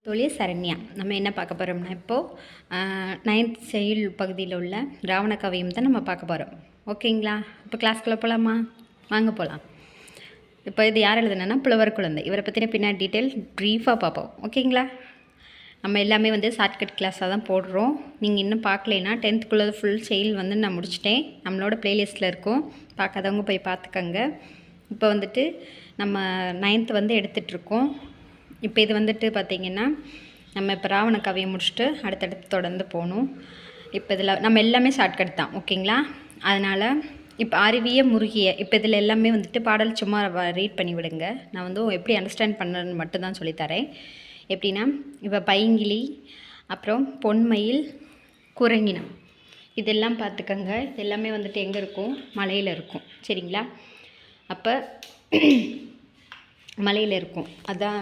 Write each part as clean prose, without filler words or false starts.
தோழி சரண்யா. நம்ம என்ன பார்க்க போகிறோம்னா இப்போது 9th செயல் பகுதியில் உள்ள ராவண காவியம் தான் நம்ம பார்க்க போகிறோம். ஓகேங்களா? இப்போ கிளாஸ்க்குள்ளே போகலாமா? வாங்க போகலாம். இப்போ இது யார் எழுதுனா புலவர் குழந்தை. இவரை பற்றின பின்னாடி டீட்டெயில் ப்ரீஃபாக பார்ப்போம். ஓகேங்களா? நம்ம எல்லாமே ஷார்ட்கட் கிளாஸாக தான் போடுறோம். நீங்கள் இன்னும் பார்க்கலைன்னா 10th ஃபுல் செயல் நான் முடிச்சிட்டேன். நம்மளோட ப்ளேலிஸ்ட்டில் இருக்கும். பார்க்காதவங்க போய் பார்த்துக்கங்க. இப்போ நம்ம 9th எடுத்துகிட்ருக்கோம். இப்போ இது பார்த்திங்கன்னா நம்ம இப்போ ராவண காவியம் முடிச்சுட்டு அடுத்தடுத்து தொடர்ந்து போகணும். இப்போ இதில் நம்ம எல்லாமே ஷார்ட்கட் தான். ஓகேங்களா? அதனால் இப்போ அருவிய முருகிய இப்போ இதில் எல்லாமே பாடல் சும்மா ரீட் பண்ணி விடுங்க. நான் எப்படி அண்டர்ஸ்டாண்ட் பண்ணுறேன்னு மட்டும்தான் சொல்லித்தரேன். எப்படின்னா இப்போ பைங்கிளி, அப்புறம் பொன்மயில், குரங்கினம் இதெல்லாம் பார்த்துக்கங்க. இது எல்லாமே எங்கே இருக்கும்? மலையில் இருக்கும். சரிங்களா? அப்போ மலையில் இருக்கும். அதான்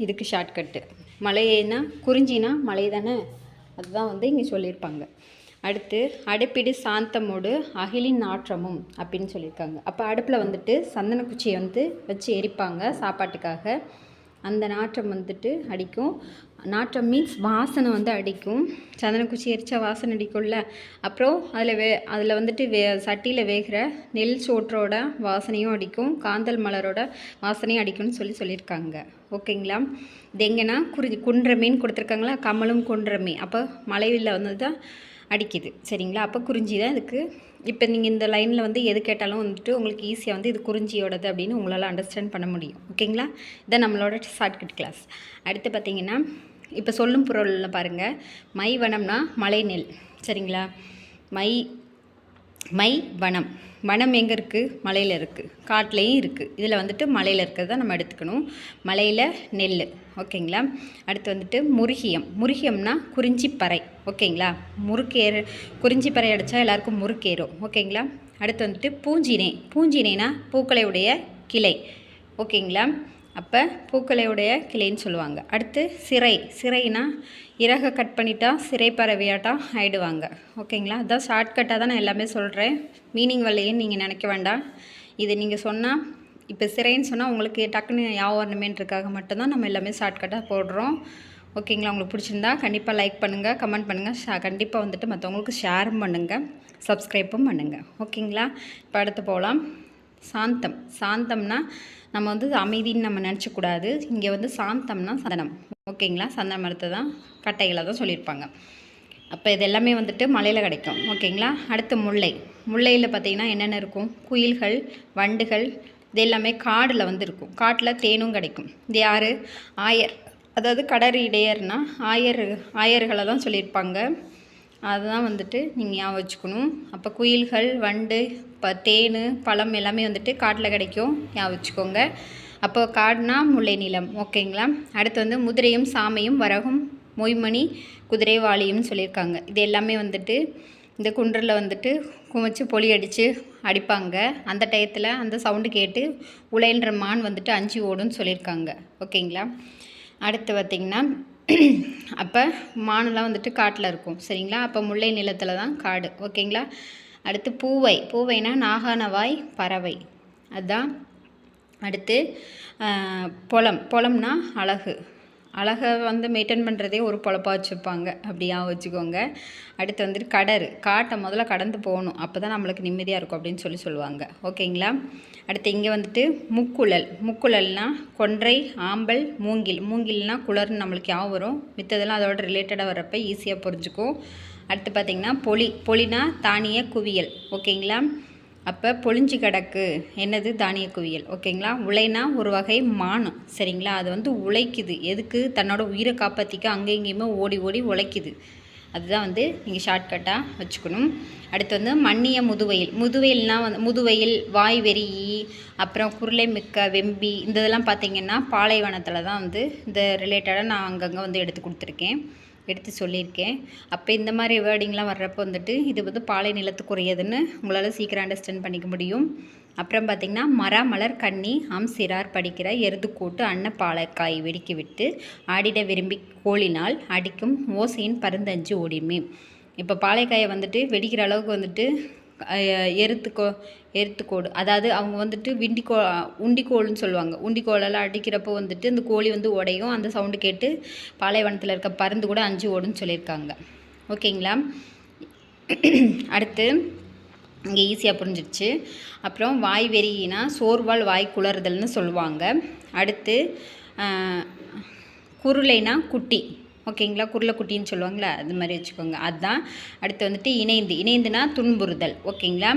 இதுக்கு ஷார்ட்கட்டு. மலைனா குறிஞ்சினா மலை தானே, அதுதான் இங்கே சொல்லியிருப்பாங்க. அடுத்து அடுப்பிடு சாந்தமோடு அகிலின் நாற்றமும் அப்படின்னு சொல்லியிருக்காங்க. அப்போ அடுப்பில் சந்தன குச்சியை வச்சு எரிப்பாங்க சாப்பாட்டுக்காக. அந்த நாற்றம் அடிக்கும். நாற்றம் மீன்ஸ் வாசனை அடிக்கும். சந்தனக்குச்சி எரிச்சா வாசனை அடிக்கும்ல. அப்புறம் அதில் சட்டியில் வேகிற நெல் சோற்றோட வாசனையும் அடிக்கும். காந்தல் மலரோட வாசனையும் அடிக்கும்னு சொல்லியிருக்காங்க. ஓகேங்களா? இது எங்கன்னா குன்ற மீன் கொடுத்துருக்காங்களா, கமலும் குன்ற மீன். அப்போ மலையில் தான் அடிக்குது. சரிங்களா? அப்போ குறிஞ்சி தான் இதுக்கு. இப்போ நீங்கள் இந்த லைனில் எது கேட்டாலும் உங்களுக்கு ஈஸியாக இது குறிஞ்சியோடது அப்படின்னு உங்களால் அண்டர்ஸ்டாண்ட் பண்ண முடியும். ஓகேங்களா? இதான் நம்மளோட ஷார்ட்கட் கிளாஸ். அடுத்து பார்த்திங்கன்னா இப்போ சொல்லும் பொருளில் பாருங்கள். மை வனம்னா மலை நெல். சரிங்களா? மை வனம். வனம் எங்கே இருக்குது? மலையில் இருக்குது. காட்டிலையும் இருக்குது. இதில் மலையில் இருக்கிறத நம்ம எடுத்துக்கணும். மலையில் நெல். ஓகேங்களா? அடுத்து முருகியம். முருகியம்னா குறிஞ்சிப்பறை. ஓகேங்களா? குறிஞ்சிப்பறை அடித்தா எல்லாருக்கும் முறுக்கேறும். ஓகேங்களா? அடுத்து பூஞ்சினை. பூஞ்சினைனா பூக்களையுடைய கிளை. ஓகேங்களா? அப்போ பூக்களையுடைய கிளைன்னு சொல்லுவாங்க. அடுத்து சிறை. சிறைனா இறகை கட் பண்ணிட்டா சிறை பறவையாட்டம் ஆகிடுவாங்க. ஓகேங்களா? அதான் ஷார்ட்கட்டாக தான் நான் எல்லாமே சொல்கிறேன். மீனிங் வரலையேன்னு நீங்கள் நினைக்க வேண்டாம். இது நீங்கள் சொன்னால் இப்போ சிறைன்னு சொன்னால் உங்களுக்கு டக்குன்னு ஞாபகம் வரணுமேன்றதுக்காக மட்டும்தான் நம்ம எல்லாமே ஷார்ட்கட்டாக போடுறோம். ஓகேங்களா? உங்களுக்கு பிடிச்சிருந்தா கண்டிப்பாக லைக் பண்ணுங்கள், கமெண்ட் பண்ணுங்கள், கண்டிப்பாக மற்றவங்களுக்கு ஷேரும் பண்ணுங்கள், சப்ஸ்கிரைப்பும் பண்ணுங்கள். ஓகேங்களா? இப்போ அடுத்து போகலாம். சாந்தம். சாந்தம்னா நம்ம அமைதின்னு நம்ம நினச்சக்கூடாது. இங்கே சாந்தம்னா சந்தனம். ஓகேங்களா? சந்தன மரத்தை தான் கட்டைகளை தான் சொல்லியிருப்பாங்க. அப்போ இது எல்லாமே மலையில் கிடைக்கும். ஓகேங்களா? அடுத்து முல்லை. முல்லையில் பார்த்திங்கன்னா என்னென்ன இருக்கும்? குயில்கள், வண்டுகள், இது எல்லாமே காடில் இருக்கும். காட்டில் தேனும் கிடைக்கும். இது யார்? ஆயர். அதாவது கடற்இடையர்னா ஆயர்களை தான் சொல்லியிருப்பாங்க. அதுதான் நீங்கள் ஞாபகம் வச்சுக்கணும். அப்போ குயில்கள், வண்டு, தேன், பழம் எல்லாமே காட்டில் கிடைக்கும். ஞாபகம் வச்சுக்கோங்க. அப்போ காடுனா முல்லை நிலம். ஓகேங்களா? அடுத்து முதிரையும் சாமையும் வரகும் மொய்மணி குதிரைவாளியும் சொல்லியிருக்காங்க. இது எல்லாமே இந்த குன்றில் குமிச்சு பொலி அடிப்பாங்க. அந்த டயத்தில் அந்த சவுண்டு கேட்டு உலைன்ற மான் அஞ்சு ஓடுன்னு சொல்லியிருக்காங்க. ஓகேங்களா? அடுத்து பார்த்திங்கன்னா அப்போ மானெல்லாம் காட்டில் இருக்கும். சரிங்களா? அப்போ முல்லை நிலத்தில் தான் காடு. ஓகேங்களா? அடுத்து பூவை. பூவைனா நாகானவாய் பறவை. அதுதான். அடுத்து பொலம். பொலம்னா அழகு. அழகை மெயின்டைன் பண்ணுறதே ஒரு பொழப்பாக வச்சுருப்பாங்க. அப்படியாக வச்சுக்கோங்க. அடுத்து கடறு. காட்டை முதல்ல கடந்து போகணும். அப்போ தான் நம்மளுக்கு நிம்மதியாக இருக்கும் அப்படின்னு சொல்லுவாங்க. ஓகேங்களா? அடுத்து இங்கே முக்குழல். முக்குழல்னால் கொன்றை, ஆம்பல், மூங்கில். மூங்கில்னால் குளர்னு நம்மளுக்கு ஞாபகம் வரும். மித்ததெல்லாம் அதோட ரிலேட்டடாக வரப்போ ஈஸியாக புரிஞ்சுக்கும். அடுத்து பார்த்திங்கன்னா பொலி. பொலினா தானிய குவியல். ஓகேங்களா? அப்போ பொழிஞ்சு கிடக்கு என்னது? தானிய குவியல். ஓகேங்களா? உலைனா ஒரு வகை மானம். சரிங்களா? அது உழைக்குது. எதுக்கு? தன்னோட உயிரை காப்பாற்றிக்க அங்கே இங்கேயுமே ஓடி ஓடி உழைக்குது. அதுதான் நீங்கள் ஷார்ட்கட்டாக வச்சுக்கணும். அடுத்து மன்னிய முதுவெயில். முதுவெயில்னால் முதுவெயில், வாய் வெறி, அப்புறம் குருளை மிக்க வெம்பி, இந்த இதெல்லாம் பார்த்திங்கன்னா பாலைவனத்தில் தான் இந்த ரிலேட்டடாக நான் அங்கங்கே எடுத்து கொடுத்துருக்கேன், எடுத்து சொல்லியிருக்கேன். அப்போ இந்த மாதிரி வேர்டிங்லாம் வர்றப்போ இது பாலை நிலத்துக்குரியதுன்னு உங்களால் சீக்கிரம் அண்டர்ஸ்டாண்ட் பண்ணிக்க முடியும். அப்புறம் பார்த்திங்கன்னா மரா மலர் கண்ணி சிறார் படிக்கிற எருதுக்கூட்டு பாலைக்காய் வெடிக்க விட்டு ஆடிட விரும்பி கோழினால் அடிக்கும் ஓசையின் பருந்தஞ்சு ஓடிமே. இப்போ பாலைக்காயை வெடிக்கிற அளவுக்கு எருத்துக்கோடு, அதாவது அவங்க வந்துட்டு உண்டிக்கோல்னு சொல்லுவாங்க. உண்டிக்கோலெல்லாம் அடிக்கிறப்போ வந்துட்டு இந்த கோழி வந்து உடையும், அந்த சவுண்டு கேட்டு பாலைவனத்தில் இருக்க பருந்து கூட அஞ்சு ஓடுன்னு சொல்லியிருக்காங்க. ஓகேங்களா? அடுத்து இங்கே ஈஸியாக புரிஞ்சிடுச்சு. அப்புறம் வாய் வெறியினா சோர்வால் வாய் குளறுதல்னு சொல்லுவாங்க. அடுத்து குருளைனா குட்டி, ஓகேங்களா? குருளை குட்டின்னு சொல்லுவாங்களா, அது மாதிரி வச்சுக்கோங்க, அதுதான். அடுத்து வந்துட்டு இணைந்துனா துன்புறுதல், ஓகேங்களா?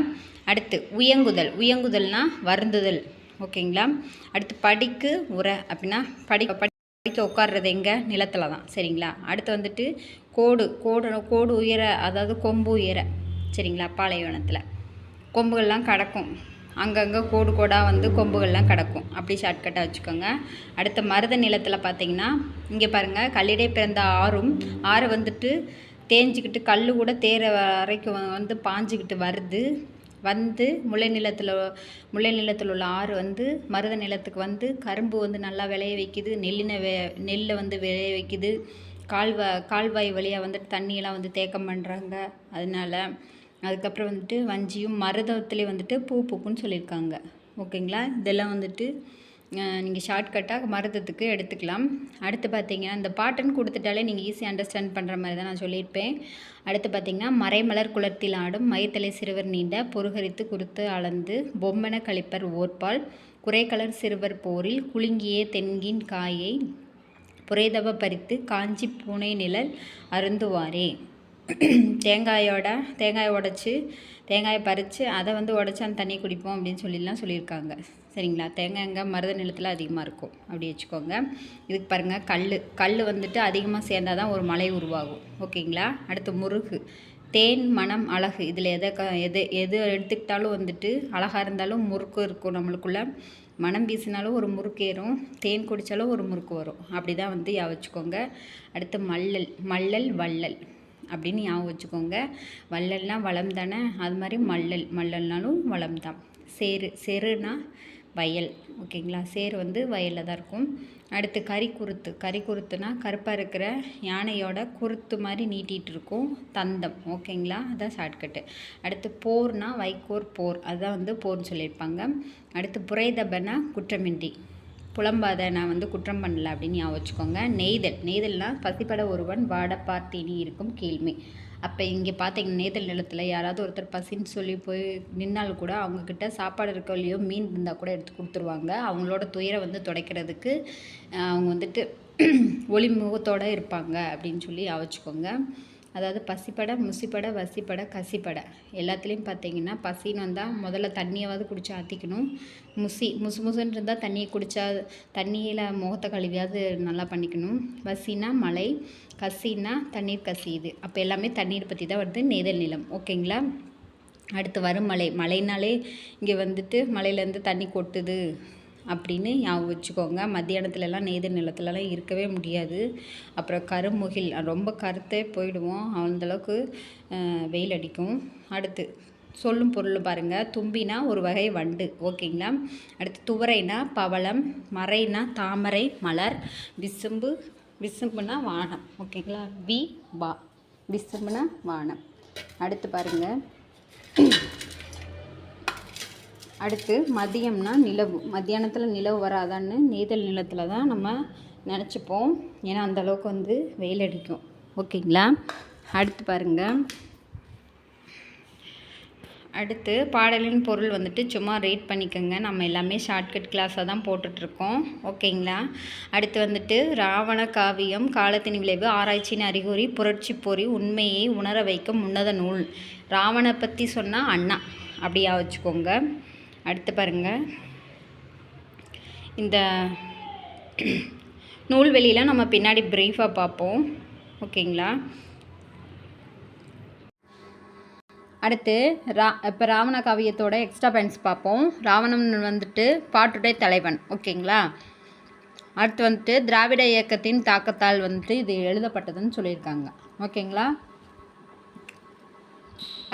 அடுத்து உயங்குதல்னா வருந்துதல், ஓகேங்களா? அடுத்து படிக்கு உரை அப்படின்னா படிக்க உட்கார்றது எங்கே? நிலத்தில் தான், சரிங்களா? அடுத்து வந்துட்டு கோடு உயர, அதாவது கொம்பு உயர, சரிங்களா? பாலைவனத்தில் கொம்புகள்லாம் கிடக்கும், அங்கங்கே கோடாக வந்து கொம்புகள்லாம் கிடக்கும், அப்படி ஷார்ட்கட்டாக வச்சுக்கோங்க. அடுத்த மருத நிலத்தில் பார்த்தீங்கன்னா இங்கே பாருங்கள், கல்லிடை பிறந்த ஆறு வந்துட்டு தேஞ்சிக்கிட்டு கல் கூட தேர வரைக்கும் வந்து பாஞ்சிக்கிட்டு வந்து முல்லை நிலத்தில் உள்ள ஆறு வந்து மருத நிலத்துக்கு வந்து கரும்பு வந்து நல்லா விளைய வைக்குது, நெல்லை வந்து விளைய வைக்குது, கால்வாய் வழியாக வந்துட்டு தண்ணியெல்லாம் வந்து தேக்கம் பண்ணுறாங்க. அதனால் அதுக்கப்புறம் வந்துட்டு வஞ்சியும் மருதத்துலேயே வந்துட்டு பூக்குன்னு சொல்லியிருக்காங்க. ஓகேங்களா? இதெல்லாம் வந்துட்டு நீங்கள் ஷார்ட்கட்டாக மருதத்துக்கு எடுத்துக்கலாம். அடுத்து பார்த்தீங்கன்னா இந்த பாட்டுன்னு கொடுத்துட்டாலே நீங்கள் ஈஸியாக அண்டர்ஸ்டாண்ட் பண்ணுற மாதிரி தான் நான் சொல்லியிருப்பேன். அடுத்து பார்த்தீங்கன்னா மறைமலர் குளத்தில் ஆடும் மயிர்த்தலை சிறுவர் நீண்ட பொறுகரித்து குறுத்து அளந்து பொம்மென கழிப்பர் ஓர்பால் குறைகலர் சிறுவர் போரில் குலுங்கியே தென்கின் காயை புரைதவ பறித்து காஞ்சி பூனை நிழல் அருந்துவாரே. தேங்காயை உடச்சி தேங்காயை பறித்து அதை வந்து உடச்சி அந்த தண்ணியை குடிப்போம் அப்படின்னு சொல்லியிருக்காங்க. சரிங்களா? தேங்காய் எங்கே? மருத நிலத்தில் அதிகமாக இருக்கும், அப்படி வச்சுக்கோங்க. இதுக்கு பாருங்கள், கல் வந்துட்டு அதிகமாக சேர்ந்தால் தான் ஒரு மலை உருவாகும், ஓகேங்களா? அடுத்து முருகு, தேன் மனம் அழகு, இதில் எது எடுத்துக்கிட்டாலும் வந்துட்டு அழகாக இருந்தாலும் முறுக்கு இருக்கும் நம்மளுக்குள்ளே, மனம் வீசினாலும் ஒரு முறுக்கு ஏறும், தேன் குடித்தாலும் ஒரு முறுக்கு வரும், அப்படி தான் வந்து வச்சுக்கோங்க. அடுத்து மல்லல் வள்ளல் அப்படின்னு ஞாபகம் வச்சுக்கோங்க. வள்ளல்னால் வளம் தானே, அது மாதிரி மல்லல்னாலும் வளம் தான். செருனா வயல், ஓகேங்களா? சேரு வந்து வயலில் தான் இருக்கும். அடுத்து கரிக்குருத்துனா கருப்பாக இருக்கிற யானையோட குருத்து மாதிரி நீட்டிகிட்டு இருக்கும், தந்தம், ஓகேங்களா? அதான் ஷார்ட்கட்டு. அடுத்து போர்னா வைக்கோர் போர், அதுதான் வந்து போர்னு சொல்லியிருப்பாங்க. அடுத்து புரைதபனா குற்றமின்றி, புலம்பாத, நான் வந்து குற்றம் பண்ணல அப்படின்னு ஞாபகம் வச்சுக்கோங்க. நெய்தல்னால் பசிப்பட ஒருவன் வாட பார்த்தினி இருக்கும் கீழ்மை. அப்போ இங்கே பார்த்தீங்கன்னா நெய்தல் நிலத்தில் யாராவது ஒருத்தர் பசின்னு சொல்லி போய் நின்னால் கூட அவங்கக்கிட்ட சாப்பாடு இருக்கோ இல்லையோ மீன் இருந்தால் கூட எடுத்து கொடுத்துருவாங்க. அவங்களோட துயரை வந்து துடைக்கிறதுக்கு அவங்க வந்துட்டு ஒளி முகத்தோடு இருப்பாங்க அப்படின்னு சொல்லி வச்சுக்கோங்க. அதாவது பசிப்பட, முசிப்பட, வசிப்பட, கசிப்பட, எல்லாத்துலேயும் பார்த்தீங்கன்னா பசின்னு வந்தால் முதல்ல தண்ணியாவது குடிச்சு ஆற்றிக்கணும். முசுன்னு இருந்தால் தண்ணியை குடித்தா தண்ணியில் முகத்தை கழுவியாவது நல்லா பண்ணிக்கணும். வசினா மழை, கசின்னா தண்ணீர் கசியுது, அப்போ எல்லாமே தண்ணீர் பற்றி தான் வருது நெய்தல் நிலம், ஓகேங்களா? அடுத்து வரும் மழைனாலே இங்கே வந்துட்டு மலையிலேருந்து தண்ணி கொட்டுது அப்படின்னு ஞாபகம் வச்சுக்கோங்க. மத்தியானத்துலலாம் நெய்தல் நிலத்துலலாம் இருக்கவே முடியாது. அப்புறம் கருமுகில், ரொம்ப கருத்தே போயிடுவோம், அந்தளவுக்கு வெயில் அடிக்கும். அடுத்து சொல்லும் பொருள் பாருங்கள், தும்பினா ஒரு வகை வண்டு, ஓகேங்களா? அடுத்து துவரைனா பவளம், மறைனா தாமரை மலர், விசும்புனா வானம், ஓகேங்களா? விசும்புனா வானம். அடுத்து பாருங்கள், அடுத்து மதியம்னா நிலவு, மத்தியானத்தில் நிலவு வராதான்னு நெய்தல் நிலத்தில் தான் நம்ம நினச்சிப்போம், ஏன்னா அந்தளவுக்கு வந்து வெயில் அடிக்கும், ஓகேங்களா? அடுத்து பாருங்கள், அடுத்து பாடலின் பொருள் வந்துட்டு சும்மா ரீட் பண்ணிக்கோங்க. நம்ம எல்லாமே ஷார்ட்கட் கிளாஸாக தான் போட்டுட்ருக்கோம், ஓகேங்களா? அடுத்து வந்துட்டு ராவண காவியம் காலத்தின் விளைவு ஆராய்ச்சியின் அறிகுறி புரட்சி பொறி உண்மையை உணர வைக்கும் உன்னத நூல். ராவணை பற்றி சொன்னால் அண்ணா, அப்படியா வச்சுக்கோங்க. அடுத்து பாருங்கள், இந்த நூல்வெளியில் நம்ம பின்னாடி ப்ரீஃபாக பார்ப்போம், ஓகேங்களா? அடுத்து இப்போ ராவண காவியத்தோட எக்ஸ்ட்ரா பாயிண்ட்ஸ் பார்ப்போம். ராவணன் வந்துட்டு பாட்டுடைய தலைவன், ஓகேங்களா? அடுத்து வந்துட்டு திராவிட இயக்கத்தின் தாக்கத்தால் வந்துட்டு இது எழுதப்பட்டதுன்னு சொல்லியிருக்காங்க, ஓகேங்களா?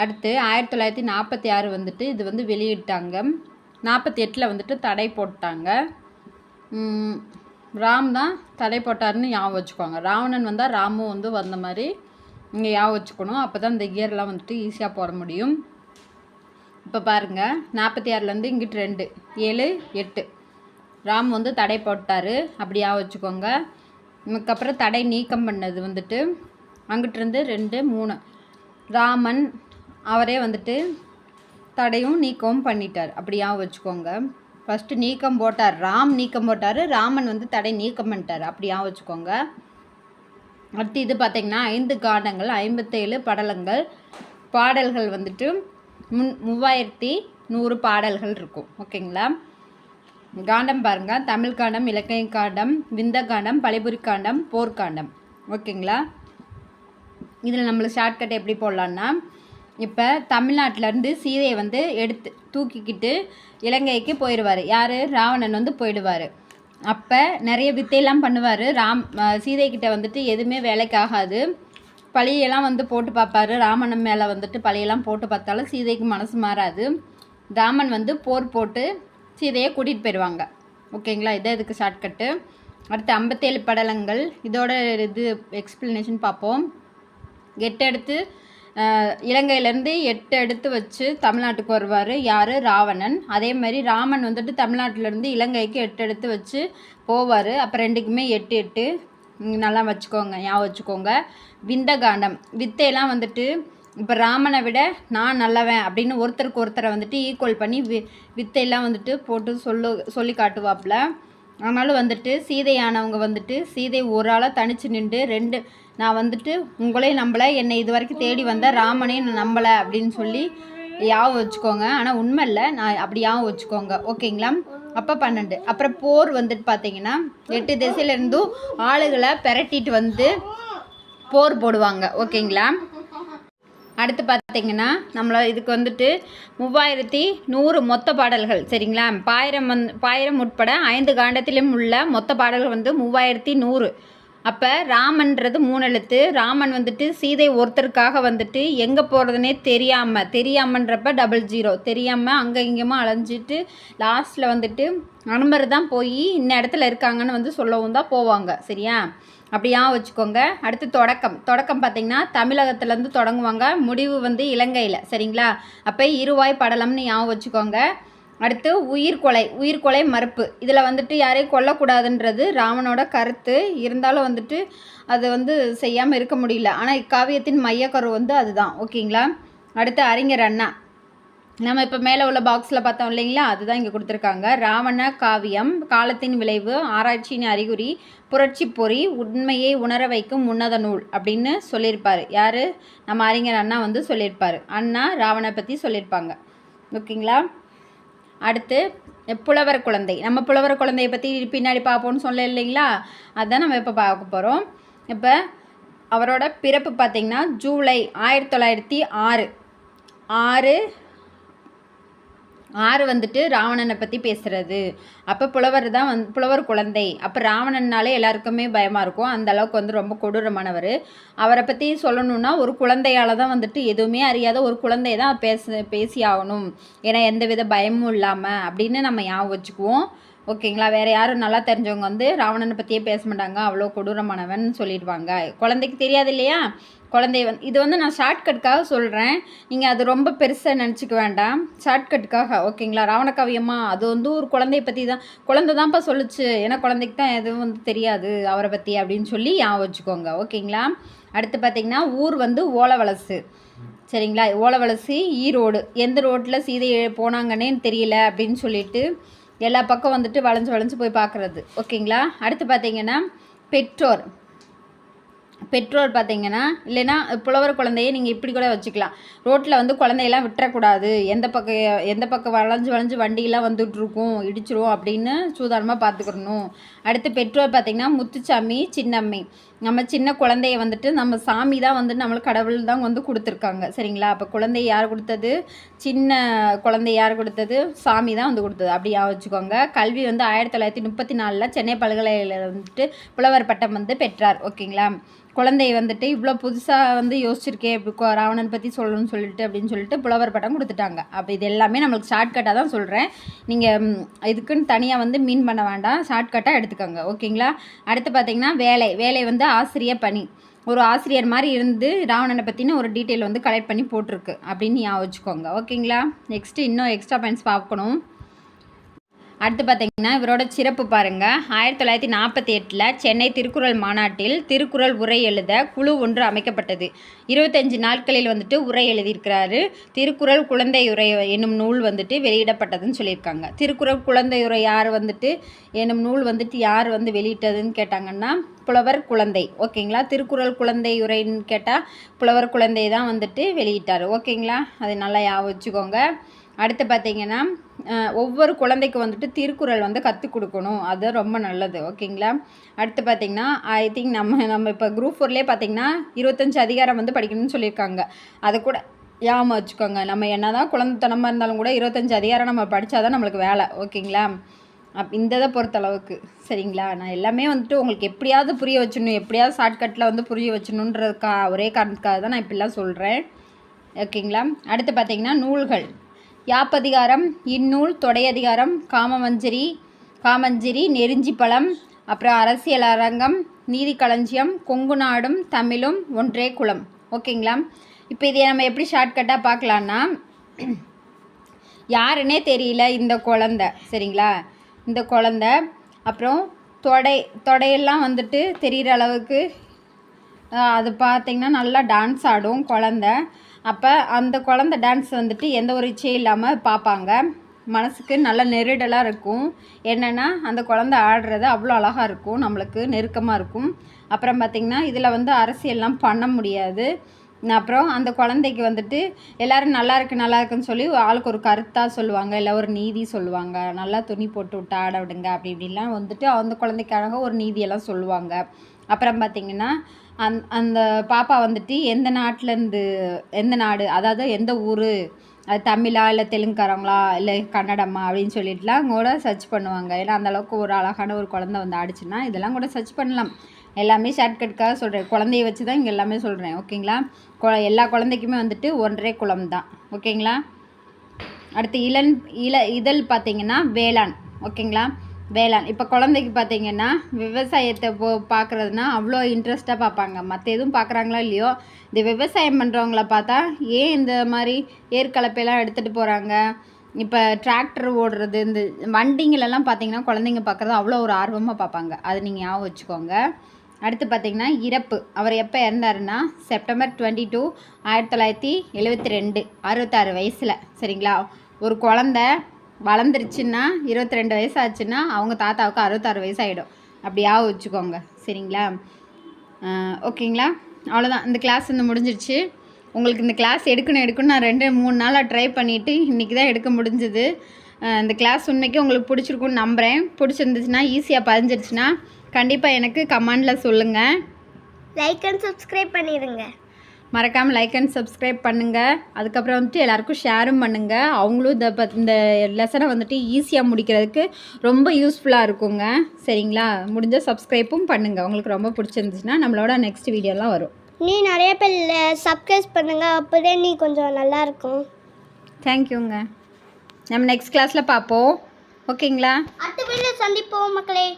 அடுத்து 1946 வந்துட்டு இது வந்து வெளியிட்டாங்க. 48 வந்துட்டு தடை போட்டாங்க. ராம் தான் தடை போட்டார்னு ஞாபகம் வச்சுக்கோங்க. ராவணன் வந்தால் ராமும் வந்து வந்த மாதிரி இங்கே ஞாபகம் வச்சுக்கணும். அப்போ தான் இந்த இயர்லாம் வந்துட்டு ஈஸியாக போட முடியும். இப்போ பாருங்கள் 46லேருந்து இங்கிட்டு 2 7 8 ராம் வந்து தடை போட்டார், அப்படியா வச்சுக்கோங்க. இதுக்கப்புறம் தடை நீக்கம் பண்ணது வந்துட்டு அங்கிட்டிருந்து 2 3 ராமன் அவரே வந்துட்டு தடையும் நீக்கமும் பண்ணிட்டார், அப்படியா வச்சுக்கோங்க. ஃபஸ்ட்டு நீக்கம் போட்டார், ராம் நீக்கம் போட்டார், ராமன் வந்து தடை நீக்கம் பண்ணிட்டார், அப்படியா வச்சுக்கோங்க. அடுத்து இது பார்த்திங்கன்னா 5 காண்டங்கள் 57 படலங்கள், பாடல்கள் வந்துட்டு 3100 பாடல்கள் இருக்கும். ஓகேங்களா. காண்டம் பாருங்கள், தமிழ் காண்டம், இலக்கிய காண்டம், விந்த காண்டம், பழிபுரி காண்டம், போர்க்காண்டம். ஓகேங்களா. இதில் நம்மளுக்கு ஷார்ட்கட் எப்படி போடலான்னா, இப்போ தமிழ்நாட்டிலேருந்து சீதையை வந்து எடுத்து தூக்கிக்கிட்டு இலங்கைக்கு போயிடுவார். யார்? ராவணன் வந்து போயிடுவார். அப்போ நிறைய வித்தையெல்லாம் பண்ணுவார். சீதைக்கிட்ட வந்துட்டு எதுவுமே வேலைக்காகாது. பழியெல்லாம் வந்து போட்டு பார்ப்பாரு. ராமன் மேலே வந்துட்டு பழியெல்லாம் போட்டு பார்த்தாலும் சீதைக்கு மனசு மாறாது. ராமன் வந்து போர் போட்டு சீதையை கூட்டிகிட்டு போயிடுவாங்க. ஓகேங்களா. இதை இதுக்கு ஷார்ட்கட்டு. அடுத்து 57 படலங்கள், இதோட இது எக்ஸ்ப்ளனேஷன் பார்ப்போம். 8 எடுத்து இலங்கையிலேருந்து 8 எடுத்து வச்சு தமிழ்நாட்டுக்கு வருவார். யார்? ராவணன். அதே மாதிரி ராமன் வந்துட்டு தமிழ்நாட்டிலேருந்து இலங்கைக்கு 8 எடுத்து வச்சு போவார். அப்போ 2க்குமே 8 8 நல்லா வச்சுக்கோங்க, ஞாபகம் வச்சுக்கோங்க. விந்த காண்டம், வித்தையெல்லாம் வந்துட்டு இப்போ ராமனை விட நான் நல்லவன் அப்படின்னு ஒருத்தருக்கு ஒருத்தரை வந்துட்டு ஈக்குவல் பண்ணி வித்தையெல்லாம் வந்துட்டு போட்டு சொல்லி காட்டுவாப்புல. ஆனாலும் வந்துட்டு சீதையானவங்க வந்துட்டு சீதை ஒரு ஆளாக தனித்து நின்று நான் வந்துட்டு உங்களையும் நம்பலை, என்னை இது வரைக்கும் தேடி வந்தால் ராமனையும் நான் நம்பலை அப்படின்னு சொல்லி ஞாபகம் வச்சுக்கோங்க. ஆனால் உண்மை இல்லை, நான் அப்படி ஞாபகம் வச்சுக்கோங்க. ஓகேங்களா. அப்போ 12. அப்புறம் போர் வந்துட்டு பார்த்தீங்கன்னா 8 திசையிலேருந்தும் ஆளுகளை பெரட்டிட்டு வந்து போர் போடுவாங்க. ஓகேங்களா. அடுத்து பார்த்தீங்கன்னா இதுக்கு வந்துட்டு 3100 மொத்த பாடல்கள். சரிங்களா. பாயிரம் உட்பட 5 காண்டத்திலும் உள்ள மொத்த பாடல்கள் வந்து 3100. அப்போ ராமன்றது 3 எழுத்து. ராமன் வந்துட்டு சீதை ஒருத்தருக்காக வந்துட்டு எங்கே போகிறதுனே தெரியாமன்றப்ப 00 தெரியாமல் அங்கே இங்கேயுமா அலைஞ்சிட்டு லாஸ்ட்டில் வந்துட்டு அனுமர் தான் போய் இந்த இடத்துல இருக்காங்கன்னு வந்து சொல்லவும் தான் போவாங்க. சரியா. அப்படியா வச்சுக்கோங்க. அடுத்து தொடக்கம் பார்த்திங்கன்னா தமிழகத்துலேருந்து தொடங்குவாங்க, முடிவு வந்து இலங்கையில். சரிங்களா. அப்போ இருவாய் படலம்னு ஞாபகம் வச்சுக்கோங்க. அடுத்து உயிர்கொலை மறுப்பு. இதில் வந்துட்டு யாரையும் கொல்லக்கூடாதுன்றது ராமனோட கருத்து. இருந்தாலும் வந்துட்டு அது வந்து செய்யாமல் இருக்க முடியல. ஆனால் இக்காவியத்தின் மையக்கரு வந்து அதுதான். ஓகேங்களா. அடுத்து அறிஞர் அண்ணா, நம்ம இப்போ மேலே உள்ள பாக்ஸில் பார்த்தோம் இல்லைங்களா, அதுதான் இங்கே கொடுத்துருக்காங்க. ராவண காவியம், காலத்தின் விளைவு, ஆராய்ச்சியின் அறிகுறி, புரட்சி பொறி, உண்மையை உணர வைக்கும் உன்னத நூல் அப்படின்னு சொல்லியிருப்பார். யார்? நம்ம அறிஞர் அண்ணா வந்து சொல்லியிருப்பார். அண்ணா ராவணை பற்றி சொல்லியிருப்பாங்க. ஓகேங்களா. அடுத்து புலவர் குழந்தை. நம்ம புலவர் குழந்தையை பற்றி பின்னாடி பார்ப்போம்னு சொல்ல இல்லைங்களா, அதுதான் நம்ம இப்போ பார்க்க போகிறோம். இப்போ அவரோட பிறப்பு பார்த்திங்கன்னா ஜூலை 1906 வந்துட்டு ராவணனை பற்றி பேசுகிறது. அப்போ புலவர் குழந்தை. அப்போ ராவணன்னாலே எல்லாருக்குமே பயமாக இருக்கும். அந்த அளவுக்கு வந்து ரொம்ப கொடூரமானவர். அவரை பற்றி சொல்லணுன்னா ஒரு குழந்தையால் தான் வந்துட்டு எதுவுமே அறியாத ஒரு குழந்தைய தான் பேசி ஆகணும். ஏன்னா எந்தவித பயமும் இல்லாமல் அப்படின்னு நம்ம ஞாபகம் வச்சுக்குவோம். ஓகேங்களா. வேறு யாரும் நல்லா தெரிஞ்சவங்க வந்து ராவணனை பற்றியே பேச மாட்டாங்க, அவ்வளோ கொடூரமானவன் சொல்லிடுவாங்க. குழந்தைக்கு தெரியாது இல்லையா. இது வந்து நான் ஷார்ட்கட்டுக்காக சொல்கிறேன். நீங்கள் அது ரொம்ப பெருசாக நினச்சிக்க வேண்டாம், ஷார்ட்கட்டுக்காக. ஓகேங்களா. ராவண காவியமா அது வந்து ஒரு குழந்தைய பற்றி தான், குழந்தை தான்ப்பா சொல்லுச்சு, ஏன்னா குழந்தைக்கு தான் எதுவும் வந்து தெரியாது அவரை பற்றி அப்படின்னு சொல்லி ஞாபகம் வச்சுக்கோங்க. ஓகேங்களா. அடுத்து பார்த்திங்கன்னா ஊர் வந்து ஓலவலசு. சரிங்களா. ஓலவலசு ஈரோடு. எந்த ரோட்டில் சீதை போனாங்கன்னே தெரியல அப்படின்னு சொல்லிட்டு எல்லா பக்கம் வந்துட்டு வளைஞ்சு போய் பார்க்குறது. ஓகேங்களா. அடுத்து பார்த்திங்கன்னா பெற்றோர் பார்த்திங்கன்னா, இல்லைன்னா புலவர் குழந்தையை நீங்கள் இப்படி கூட வச்சுக்கலாம். ரோட்டில் வந்து குழந்தையெல்லாம் விட்டுறக்கூடாது, எந்த பக்கம் வளைஞ்சு வண்டியெல்லாம் வந்துட்டுருக்கும், இடிச்சிரும் அப்படின்னு சூதானமாக பார்த்துக்கிறணும். அடுத்து பெற்றோர் பார்த்திங்கன்னா முத்துச்சாமி, சின்னம்மை. நம்ம சின்ன குழந்தைய வந்துட்டு நம்ம சாமி தான் வந்து நம்மளுக்கு கடவுள் தான் வந்து கொடுத்துருக்காங்க. சரிங்களா. அப்போ குழந்தைய யார் கொடுத்தது? சின்ன குழந்தை யார் கொடுத்தது? சாமி தான் வந்து கொடுத்தது. அப்படி வச்சுக்கோங்க. கல்வி வந்து 1934 சென்னை பல்கலைக்கழகத்தில் வந்துட்டு புலவர் பட்டம் வந்து பெற்றார். ஓகேங்களா. குழந்தைய வந்துட்டு இவ்வளோ புதுசாக வந்து யோசிச்சிருக்கே இப்படி ராவணன் பற்றி சொல்லணும்னு சொல்லிட்டு அப்படின்னு சொல்லிட்டு புலவர் பட்டம் கொடுத்துட்டாங்க. அப்போ இது எல்லாமே நம்மளுக்கு ஷார்ட்கட்டாக தான் சொல்கிறேன். நீங்கள் இதுக்குன்னு தனியாக வந்து மீன் பண்ண வேண்டாம், ஷார்ட்கட்டாக எடுத்துக்கோங்க. ஓகேங்களா. அடுத்து பார்த்திங்கன்னா வேலை வந்து ஆசிரியர் பணி. ஒரு ஆசிரியர் மாதிரி இருந்து ராவணனை பற்றின ஒரு டீட்டெயில் வந்து கலெக்ட் பண்ணி போட்டிருக்கு அப்படின்னு ஞாபகம் வச்சுக்கோங்க. ஓகேங்களா? நெக்ஸ்ட்டு இன்னும் எக்ஸ்ட்ரா பாயிண்ட்ஸ் பார்க்கணும். அடுத்து பார்த்தீங்கன்னா இவரோட சிறப்பு பாருங்கள். 1948 சென்னை திருக்குறள் மாநாட்டில் திருக்குறள் உரை எழுத குழு ஒன்று அமைக்கப்பட்டது. 25 நாட்களில் வந்துட்டு உரை எழுதியிருக்கிறாரு. திருக்குறள் குழந்தையுரை என்னும் நூல் வந்துட்டு வெளியிடப்பட்டதுன்னு சொல்லியிருக்காங்க. திருக்குறள் குழந்தையுரை யார் வந்துட்டு என்னும் நூல் வந்துட்டு யார் வந்து வெளியிட்டதுன்னு கேட்டாங்கன்னா புலவர் குழந்தை. ஓகேங்களா? திருக்குறள் குழந்தையுரைன்னு கேட்டால் புலவர் குழந்தை தான் வந்துட்டு வெளியிட்டார். ஓகேங்களா? அதை நல்லா ஞாபகம் வச்சுக்கோங்க. அடுத்து பார்த்திங்கன்னா ஒவ்வொரு குழந்தைக்கு வந்துட்டு திருக்குறள் வந்து கற்றுக் கொடுக்கணும். அது ரொம்ப நல்லது. ஓகேங்களா? அடுத்து பார்த்திங்கன்னா ஐ திங்க் நம்ம இப்போ குரூப் 4லேயே பார்த்திங்கன்னா 25 அதிகாரம் வந்து படிக்கணும்னு சொல்லியிருக்காங்க. அதை கூட ஞாபகம் வச்சுக்கோங்க. நம்ம என்ன தான் குழந்தைத்தனமாக இருந்தாலும் கூட 25 அதிகாரம் நம்ம படித்தா தான் நம்மளுக்கு வேலை. ஓகேங்களா? இந்த இதை பொறுத்தளவுக்கு சரிங்களா? நான் எல்லாமே வந்துட்டு உங்களுக்கு எப்படியாவது புரிய வச்சிடணும், எப்படியாவது ஷார்ட்கட்டில் வந்து புரிய வச்சணுன்றதுக்கா ஒரே காரணத்துக்காக தான் நான் இப்படிலாம் சொல்கிறேன். ஓகேங்களா? அடுத்து பார்த்திங்கன்னா நூல்கள். யாப்பதிகாரம், இந்நூல், தொடையதிகாரம், காமஞ்சரி, நெருஞ்சிப்பழம், அப்புறம் அரசியல் அரங்கம், நீதி களஞ்சியம், கொங்கு நாடும் தமிழும் ஒன்றே குலம். ஓகேங்களா? இப்போ இதை நம்ம எப்படி ஷார்ட்கட்டாக பார்க்கலான்னா, யாருன்னே தெரியல இந்த குழந்தை. சரிங்களா? இந்த குழந்தை அப்புறம் தொடையெல்லாம் வந்துட்டு தெரிகிற அளவுக்கு அது பார்த்திங்கன்னா நல்லா டான்ஸ் ஆடும் குழந்தை. அப்போ அந்த குழந்தை டான்ஸ் வந்துட்டு எந்த ஒரு இச்சையும் இல்லாமல் பார்ப்பாங்க. மனசுக்கு நல்ல நெருடலாக இருக்கும். என்னென்னா அந்த குழந்தை ஆடுறது அவ்வளோ அழகாக இருக்கும், நம்மளுக்கு நெருக்கமாக இருக்கும். அப்புறம் பார்த்திங்கன்னா இதில் வந்து அரசியல்லாம் பண்ண முடியாது. அப்புறம் அந்த குழந்தைக்கு வந்துட்டு எல்லோரும் நல்லா இருக்குன்னு சொல்லி ஆளுக்கு ஒரு கருத்தாக சொல்லுவாங்க, இல்லை ஒரு நீதி சொல்லுவாங்க. நல்லா துணி போட்டு விட்டு ஆட விடுங்க அப்படி இப்படிலாம் வந்துட்டு அந்த குழந்தைக்காக ஒரு நீதியெல்லாம் சொல்லுவாங்க. அப்புறம் பார்த்திங்கன்னா அந்த பாப்பா வந்துட்டு எந்த நாடு, அதாவது எந்த ஊர், அது தமிழா இல்லை தெலுங்குக்காரங்களா இல்லை கன்னடமா அப்படின்னு சொல்லிட்டுலாம் கூட சர்ச் பண்ணுவாங்க. ஏன்னா அந்தளவுக்கு ஒரு அழகான ஒரு குழந்தை வந்து ஆடிச்சுன்னா இதெல்லாம் கூட சர்ச் பண்ணலாம். எல்லாமே ஷார்ட்கட்டுக்காக சொல்கிறேன். குழந்தைய வச்சு தான் இங்கே எல்லாமே சொல்கிறேன். ஓகேங்களா? எல்லா குழந்தைக்குமே வந்துட்டு ஒன்றே குலம் தான். ஓகேங்களா? அடுத்து இதழ் பார்த்திங்கன்னா வேளாண். ஓகேங்களா? வேளாண். இப்போ குழந்தைக்கு பார்த்திங்கன்னா விவசாயத்தை பார்க்குறதுனா அவ்வளோ இன்ட்ரெஸ்ட்டாக பார்ப்பாங்க. மற்ற எதுவும் பார்க்குறாங்களோ இல்லையோ, இந்த விவசாயம் பண்ணுறவங்கள பார்த்தா ஏன் இந்த மாதிரி ஏற்கலப்பையெல்லாம் எடுத்துகிட்டு போகிறாங்க, இப்போ டிராக்டர் ஓடுறது, இந்த வண்டிங்களெல்லாம் பார்த்திங்கன்னா குழந்தைங்க பார்க்குறது அவ்வளோ ஒரு ஆர்வமாக பார்ப்பாங்க. அது நீங்கள் ஞாபகம் வச்சுக்கோங்க. அடுத்து பார்த்திங்கன்னா இறப்பு. அவர் எப்போ இறந்தாருன்னா செப்டம்பர் 22, 1972, 66 வயசில். சரிங்களா? ஒரு குழந்த வளர்ந்துருச்சுன்னா 22 வயசு ஆச்சுன்னா அவங்க தாத்தாவுக்கு 66 வயசு ஆகிடும். அப்படியாவது வச்சுக்கோங்க. சரிங்களா? ஓகேங்களா? அவ்வளோதான். இந்த கிளாஸ் வந்து முடிஞ்சிருச்சு. உங்களுக்கு இந்த கிளாஸ் எடுக்கணும் நான் 2-3 நாளாக ட்ரை பண்ணிவிட்டு இன்றைக்கி தான் எடுக்க முடிஞ்சுது. இந்த கிளாஸ் உண்மைக்கு உங்களுக்கு பிடிச்சிருக்குன்னு நம்புகிறேன். பிடிச்சிருந்துச்சுன்னா ஈஸியாக பதிஞ்சிருச்சுன்னா கண்டிப்பாக எனக்கு கமெண்டில் சொல்லுங்கள். லைக் அண்ட் சப்ஸ்கிரைப் பண்ணிடுங்க. மறக்காமல் லைக் அண்ட் சப்ஸ்கிரைப் பண்ணுங்கள். அதுக்கப்புறம் வந்துட்டு எல்லாேருக்கும் ஷேரும் பண்ணுங்கள். அவங்களும் இந்த லெசனை வந்துட்டு ஈஸியாக முடிக்கிறதுக்கு ரொம்ப யூஸ்ஃபுல்லாக இருக்குங்க. சரிங்களா? முடிஞ்சால் சப்ஸ்கிரைப்பும் பண்ணுங்கள். உங்களுக்கு ரொம்ப பிடிச்சிருந்துச்சுன்னா நம்மளோட நெக்ஸ்ட் வீடியோலாம் வரும். நீ நிறைய பேர் சப்ஸ்கிரைப் பண்ணுங்கள், அப்போதே நீ கொஞ்சம் நல்லாயிருக்கும். தேங்க்யூங்க. நம்ம நெக்ஸ்ட் கிளாஸில் பார்ப்போம். ஓகேங்களா? அடுத்த வீடியோ சந்திப்போம் மக்களே.